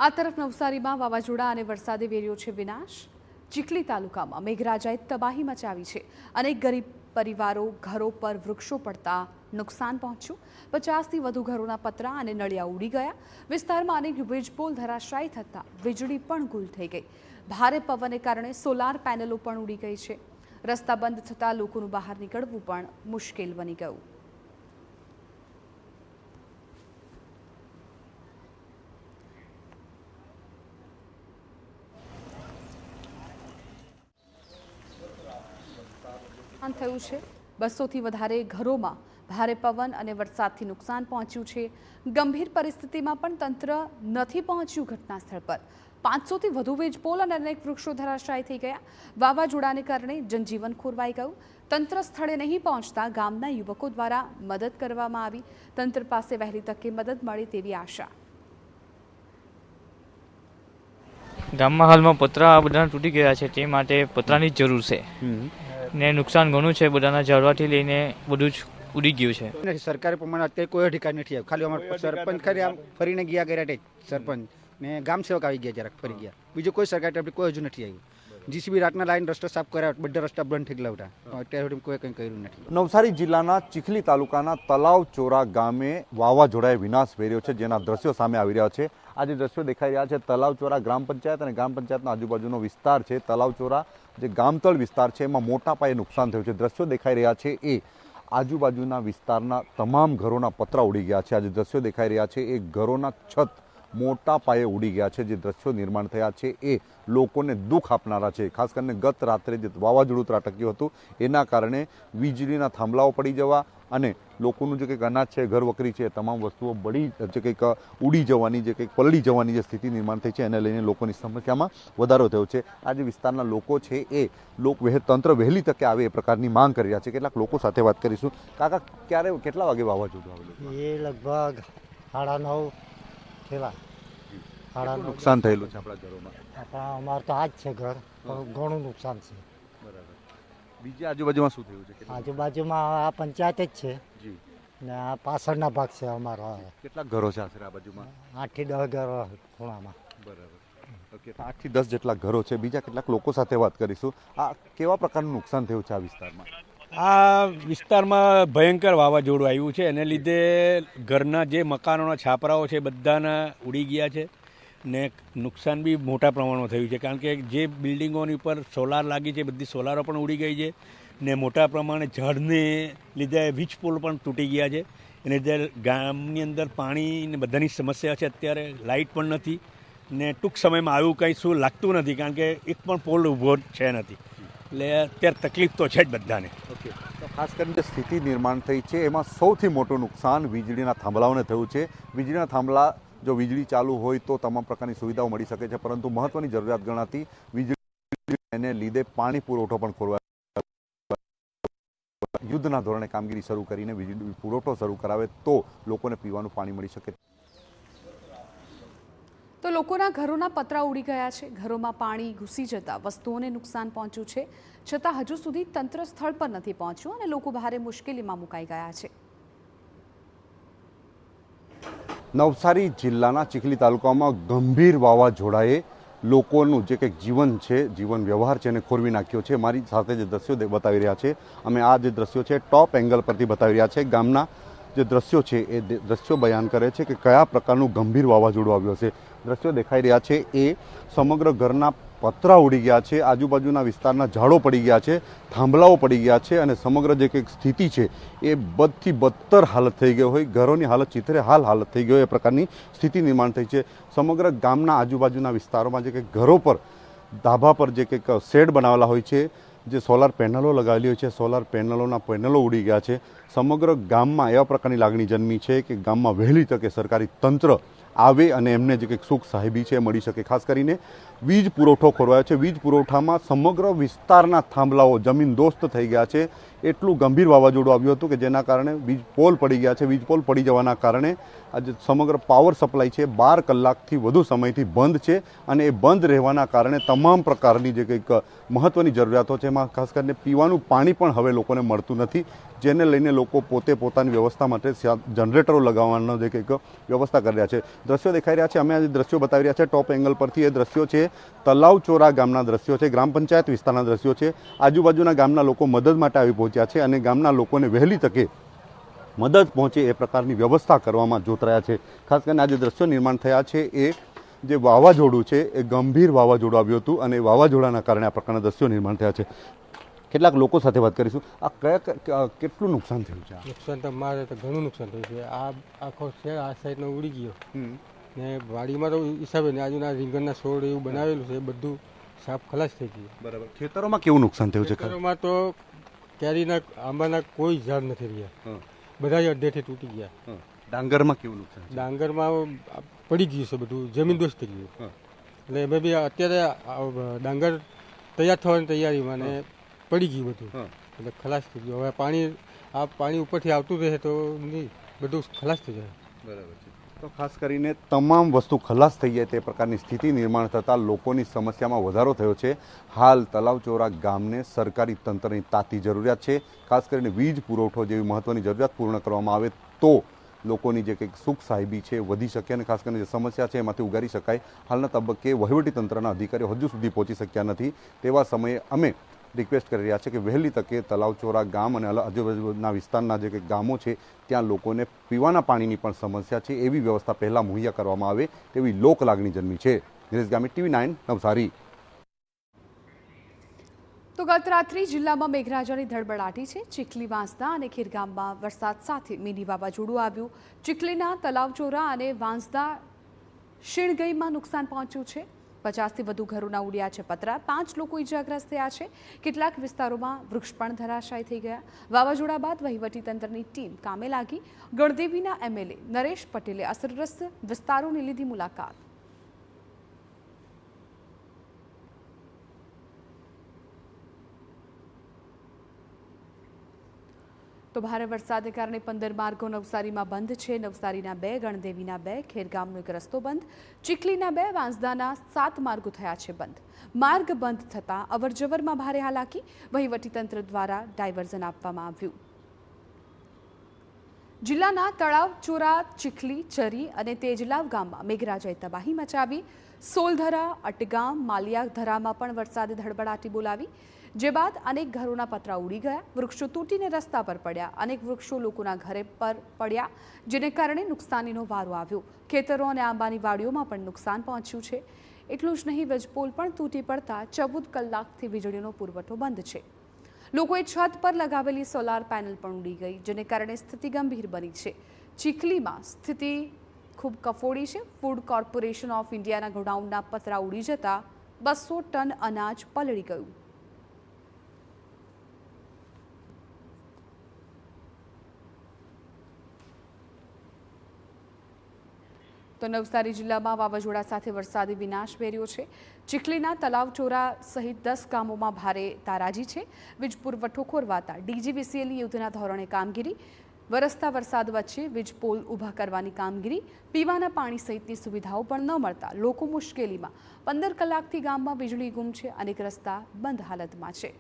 આ તરફ નવસારીમાં વાવાઝોડા અને વરસાદે વેર્યો છે વિનાશ। ચીખલી તાલુકામાં મેઘરાજાએ તબાહી મચાવી છે। અનેક ગરીબ પરિવારો ઘરો પર વૃક્ષો પડતા નુકસાન પહોંચ્યું। 50થી વધુ ઘરોના પતરા અને નળિયા ઉડી ગયા। વિસ્તારમાં અનેક વીજપોલ ધરાશાયી થતા વીજળી પણ ગુલ થઈ ગઈ। ભારે પવનને કારણે સોલાર પેનલો પણ ઉડી ગઈ છે। રસ્તા બંધ થતાં લોકોનું બહાર નીકળવું પણ મુશ્કેલ બની ગયું। થયું છે 200થી વધારે ઘરોમાં ભારે પવન અને વરસાદથી નુકસાન પહોંચ્યું છે। ગંભીર પરિસ્થિતિમાં પણ તંત્ર નથી પહોંચ્યું ઘટના સ્થળ પર। 500થી વધુ વીજપોલ અને અનેક વૃક્ષો ધરાશાયી થઈ ગયા। વાવાઝોડાને કારણે જનજીવન ખોરવાઈ ગયું। તંત્ર સ્થળે નહીં પહોંચતા ગામના યુવકો દ્વારા મદદ કરવામાં આવી। તંત્ર પાસે વહેલી તકે મદદ મળે તેવી આશા। ગામમાં હાલમાં પતરા બધા તૂટી ગયા છે, તે માટે પતરાની જ જરૂર છે ને નુકસાન ઘણું છે। બધાના ઝાડવાથી લઈને બધું જ ઉડી ગયું છે। સરકારી પ્રમાણે અત્યારે કોઈ અધિકાર નથી આવ્યો। ખાલી અમારા સરપંચ ખરી આમ ફરીને ગયા કર્યા સરપંચ ને ગામ સેવક આવી ગયા જરાક ફરી ગયા। બીજું કોઈ સરકારી તરફથી કોઈ હજુ નથી આવ્યું। જીસીબી રાતના લાઈન રસ્તો સાફ કર્યા, બધા રસ્તા બંધ થઈ ગયા હતા। અત્યારે સુધી કોઈ કંઈ કર્યું નથી। નવસારી જિલ્લાના ચીખલી તાલુકાના તલાવચોરા ગામે વાવાઝોડાએ વિનાશ વેર્યો છે, જેના દ્રશ્યો સામે આવી રહ્યા છે। આ જે દ્રશ્યો દેખાઈ રહ્યા છે તલાવચોરા ગ્રામ પંચાયત અને ગ્રામ પંચાયતના આજુબાજુનો વિસ્તાર છે। તલાવચોરા જે ગામતળ વિસ્તાર છે એમાં મોટા પાયે નુકસાન થયું છે। દ્રશ્યો દેખાઈ રહ્યા છે એ આજુબાજુના વિસ્તારના તમામ ઘરોના પતરા ઉડી ગયા છે। આ જે દ્રશ્યો દેખાઈ રહ્યા છે એ ઘરોના છત મોટા પાયે ઉડી ગયા છે। જે દ્રશ્યો નિર્માણ થયા છે એ લોકોને દુઃખ આપનારા છે। ખાસ કરીને ગત રાત્રે જે વાવાઝોડું ત્રાટક્યું હતું એના કારણે વીજળીના થાંભલાઓ પડી જવા અને લોકોનું જે કંઈક અનાજ છે, ઘર વકરી છે, તમામ વસ્તુઓ બળી જે કંઈક ઉડી જવાની, જે કંઈક પલળી જવાની જે સ્થિતિ નિર્માણ થઈ છે એને લઈને લોકોની સમસ્યામાં વધારો થયો છે। આ જે વિસ્તારના લોકો છે એ તંત્ર વહેલી તકે આવે એ પ્રકારની માંગ કરી રહ્યા છે। કેટલાક લોકો સાથે વાત કરીશું। કાકા, કેટલા વાગે વાવાઝોડું આવેલું? એ લગભગ 9:30 થયેલા। નુકસાન થયેલું છે આપણા ઘરોમાં? અમારે તો આ જ છે ઘર, પણ ઘણું નુકસાન છે। બીજી આજુબાજુમાં શું થયું છે? આજુબાજુમાં આ પંચાયત જ છે ને આ પાછળના ભાગ છે અમારા। કેટલાક ઘરો છે આશરે આ બાજુમાં? 8થી 10 ઘરો ખૂણામાં। બરાબર, ઓકે। 8થી 10 જેટલા ઘરો છે। બીજા કેટલાક લોકો સાથે વાત કરીશું। આ કેવા પ્રકારનું નુકસાન થયું છે આ વિસ્તારમાં? આ વિસ્તારમાં ભયંકર વાવાઝોડું આવ્યું છે, એને લીધે ઘરના જે મકાનોના છાપરાઓ છે બધાના ઉડી ગયા છે ને નુકસાન બી મોટા પ્રમાણમાં થયું છે। કારણ કે જે બિલ્ડિંગોની ઉપર સોલાર લાગી છે બધી સોલારો પણ ઉડી ગઈ છે ને મોટા પ્રમાણે ઝાડને લીધે વીજ પોલ પણ તૂટી ગયા છે। એને લીધે ગામની અંદર પાણી ને બધાની સમસ્યા છે। અત્યારે લાઇટ પણ નથી ને ટૂંક સમયમાં આવું કંઈ શું લાગતું નથી, કારણ કે એક પણ પોલ ઊભો છે નથી। એટલે અત્યારે તકલીફ તો છે જ બધાને। ઓકે, તો ખાસ કરીને જે સ્થિતિ નિર્માણ થઈ છે એમાં સૌથી મોટું નુકસાન વીજળીના થાંભલાઓને થયું છે। વીજળીના થાંભલા જો વીજળી ચાલુ હોય તો તમામ પ્રકારની સુવિધાઓ મળી શકે છે, પરંતુ મહત્વની જરૂરિયાત ગણાતી વીજળી એને લીધે પાણી પુરવઠો પણ ખોરવાયો। યુદ્ધના ધોરણે કામગીરી શરૂ કરીને વીજળી પુરવઠો શરૂ કરાવે તો લોકોને પીવાનું પાણી મળી શકે। તો લોકોના ઘરોના પતરા ઉડી ગયા છે। ઘરોમાં પાણી ઘૂસી જતા વસ્તુઓને નુકસાન પહોંચ્યું છે, છતાં હજુ સુધી તંત્ર સ્થળ પર નથી પહોંચ્યું અને લોકો ભારે મુશ્કેલીમાં મુકાઈ ગયા છે। નવસારી જિલ્લાના ચીખલી તાલુકામાં ગંભીર વાવાઝોડાએ લોકોનું જે કંઈક જીવન છે, જીવન વ્યવહાર છે એને ખોરવી નાખ્યો છે। મારી સાથે જે દ્રશ્યો બતાવી રહ્યા છે, અમે આ જે દ્રશ્યો છે ટોપ એંગલ પરથી બતાવી રહ્યા છે। ગામના જે દ્રશ્યો છે એ દ્રશ્યો બયાન કરે છે કે કયા પ્રકારનું ગંભીર વાવાઝોડું આવ્યું હશે। દ્રશ્યો દેખાઈ રહ્યા છે એ સમગ્ર ઘરના પતરા ઉડી ગયા છે, આજુબાજુના વિસ્તારના ઝાડો પડી ગયા છે, થાંભલાઓ પડી ગયા છે અને સમગ્ર જે કંઈક સ્થિતિ છે એ બદથી બદતર હાલત થઈ ગઈ હોય, ઘરોની હાલત ચિત્રે હાલત થઈ ગઈ હોય એ પ્રકારની સ્થિતિ નિર્માણ થઈ છે। સમગ્ર ગામના આજુબાજુના વિસ્તારોમાં જે કંઈક ઘરો પર ધાબા પર જે કંઈક શેડ બનાવેલા હોય છે, જે સોલાર પેનલો લગાવેલી હોય છે, સોલાર પેનલો ઉડી ગયા છે। સમગ્ર ગામમાં એવા પ્રકારની લાગણી જન્મી છે કે ગામમાં વહેલી તકે સરકારી તંત્ર આવે અને એમને જે કંઈક સુખ સાહેબી છે એ મળી શકે। ખાસ કરીને વીજ પુરવઠો ખોરવાયો છે। વીજ પુરવઠામાં સમગ્ર વિસ્તારના થાંભલાઓ જમીન દોસ્ત થઈ ગયા છે। એટલું ગંભીર વાવાઝોડું આવ્યું હતું કે જેના કારણે વીજ પોલ પડી ગયા છે। વીજ પોલ પડી જવાના કારણે આજે સમગ્ર પાવર સપ્લાય છે 12 કલાકથી વધુ સમયથી બંધ છે અને એ બંધ રહેવાના કારણે તમામ પ્રકારની જે કંઈક મહત્ત્વની જરૂરિયાતો છે એમાં ખાસ કરીને પીવાનું પાણી પણ હવે લોકોને મળતું નથી, જેને લઈને લોકો પોતે પોતાની વ્યવસ્થા માટે જનરેટરો લગાવવાનો જે કંઈક વ્યવસ્થા કરી રહ્યા છે. દ્રશ્યો દેખાઈ રહ્યા છે, અમે આજે દ્રશ્યો બતાવી રહ્યા છે ટોપ એંગલ પરથી. એ દ્રશ્યો છે તલાવચોરા ગામના દ્રશ્યો છે, ગ્રામ પંચાયત વિસ્તારના દ્રશ્યો છે. આજુબાજુના ગામના લોકો મદદ માટે આવી પહોંચ્યા છે અને ગામના લોકોને વહેલી તકે મદદ પહોંચે એ પ્રકારની વ્યવસ્થા કરવામાં જોતરાયા છે. ખાસ કરીને આજે દ્રશ્યો નિર્માણ થયા છે એ જે વાવાઝોડું છે એ ગંભીર વાવાઝોડું આવ્યું હતું અને એ વાવાઝોડાના કારણે આ પ્રકારના દ્રશ્યો નિર્માણ થયા છે. કેટલાક લોકો સાથે વાત કરીશું. આ કેટલું નુકસાન થયું છે? નુકસાન તો મારે તો ઘણું નુકસાન થયું છે. આ આખો શેર આ સાઈડનો ઉડી ગયો ને વાડીમાં તો હિસાબે ને આજુના રીંગણના છોડ એવું બનાવેલું છે એ બધું સાફ ખલાસ થઈ ગયું. બરાબર. ખેતરોમાં કેવું નુકસાન થયું છે? ખેતરોમાં તો કેરીના આંબાના કોઈ ઝાડ નથી રહ્યા, બધા જ અડધેથી તૂટી ગયા. ડાંગરમાં કેવું નુકસાન? ડાંગરમાં પડી ગયું છે, બધું જમીનદોસ્ત થઈ ગયું. એટલે અમે બી અત્યારે ડાંગર તૈયાર થવાની તૈયારીમાં ને પડી ગયું બધું, એટલે ખલાસ થઈ ગયું. હવે પાણી ઉપરથી આવતું રહે તો નહીં, બધું ખલાસ થઈ જાય. બરાબર છે. તો ખાસ કરીને તમામ વસ્તુ ખલાસ થઈ જાય તે પ્રકારની સ્થિતિ નિર્માણ થતાં લોકોની સમસ્યામાં વધારો થયો છે. હાલ તલાવચોરા ગામને સરકારી તંત્રની તાતી જરૂરિયાત છે. ખાસ કરીને વીજ પુરવઠો જેવી મહત્ત્વની જરૂરિયાત પૂર્ણ કરવામાં આવે તો લોકોની જે કંઈક સુખ સાહેબી છે વધી શકે અને ખાસ કરીને જે સમસ્યા છે એમાંથી ઉગારી શકાય. હાલના તબક્કે વહીવટીતંત્રના અધિકારીઓ હજુ સુધી પહોંચી શક્યા નથી. તેવા સમયે અમે રિક્વેસ્ટ કરી રહ્યા છે કે વહેલી તકે તલાવચોરા ગામ અને આજુબાજુના વિસ્તારના જે કંઈક ગામો છે ત્યાં લોકોને પીવાના પાણીની પણ સમસ્યા છે, એવી વ્યવસ્થા પહેલાં મુહૈયા કરવામાં આવે તેવી લોક લાગણી જન્મી છે. નિલેશ ગામિત, TV9 નવસારી. તો ગત રાત્રિ જિલ્લામાં મેઘરાજાની ધડબડાટી છે. ચીખલી, વાંસદા અને ખેરગામમાં વરસાદ સાથે મિની વાવાઝોડું આવ્યું. ચીખલીના તલાવચોરા અને વાંસદા શીણગઈમાં નુકસાન પહોંચ્યું છે. 50થી વધુ ઘરોના ઉડ્યા છે પતરા. 5 લોકો ઇજાગ્રસ્ત થયા છે. કેટલાક વિસ્તારોમાં વૃક્ષ પણ ધરાશાયી થઈ ગયા. વાવાઝોડા બાદ વહીવટીતંત્રની ટીમ કામે લાગી. ગણદેવીના MLA નરેશ પટેલે અસરગ્રસ્ત વિસ્તારોની લીધી મુલાકાત. તો ભારે વરસાદને કારણે 15 માર્ગો નવસારીમાં બંધ છે. નવસારીના 2, ગણદેવીના 2, ખેરગામનો એક રસ્તો બંધ, ચીખલીના 2, વાંસદાના 7 માર્ગો થયા છે બંધ. માર્ગ બંધ થતાં અવરજવરમાં ભારે હાલાકી. વહીવટીતંત્ર દ્વારા ડાયવર્ઝન આપવામાં આવ્યું. જિલ્લાના તળાવચોરા, ચીખલી, ચરી અને તેજલાવ ગામમાં મેઘરાજાએ તબાહી મચાવી. સોલધરા, અટગામ, માલિયાધરામાં પણ વરસાદે ધડબડાટી બોલાવી, જે બાદ અનેક ઘરોના પતરા ઉડી ગયા. વૃક્ષો તૂટીને રસ્તા પર પડ્યા. અનેક વૃક્ષો લોકોના ઘરે પર પડ્યા, જેને કારણે નુકસાનીનો વારો આવ્યો. ખેતરો અને આંબાની વાડીઓમાં પણ નુકસાન પહોંચ્યું છે. એટલું જ નહીં, વીજપોલ પણ તૂટી પડતા 14 કલાકથી વીજળીનો પુરવઠો બંધ છે. લોકોએ છત પર લગાવેલી સોલાર પેનલ પણ ઉડી ગઈ, જેને કારણે સ્થિતિ ગંભીર બની છે. ચીખલીમાં સ્થિતિ ખૂબ કફોડી છે. ફૂડ કોર્પોરેશન ઓફ ઇન્ડિયાના ગોડાઉનના પતરા ઉડી જતા 200 ટન અનાજ પલળી ગયું. તો નવસારી જિલ્લામાં વાવાઝોડા સાથે વરસાદી વિનાશ વેર્યો છે. ચીખલીના તલાવચોરા સહિત 10 ગામોમાં ભારે તારાજી છે. વીજ પુરવઠો ખોરવાતા DGVCL યુદ્ધના ધોરણે કામગીરી. વરસતા વરસાદ વચ્ચે વીજ પોલ ઊભા કરવાની કામગીરી. પીવાના પાણી સહિતની સુવિધાઓ પણ ન મળતા લોકો મુશ્કેલીમાં. 15 કલાકથી ગામમાં વીજળી ગુમ છે. અનેક રસ્તા બંધ હાલતમાં છે.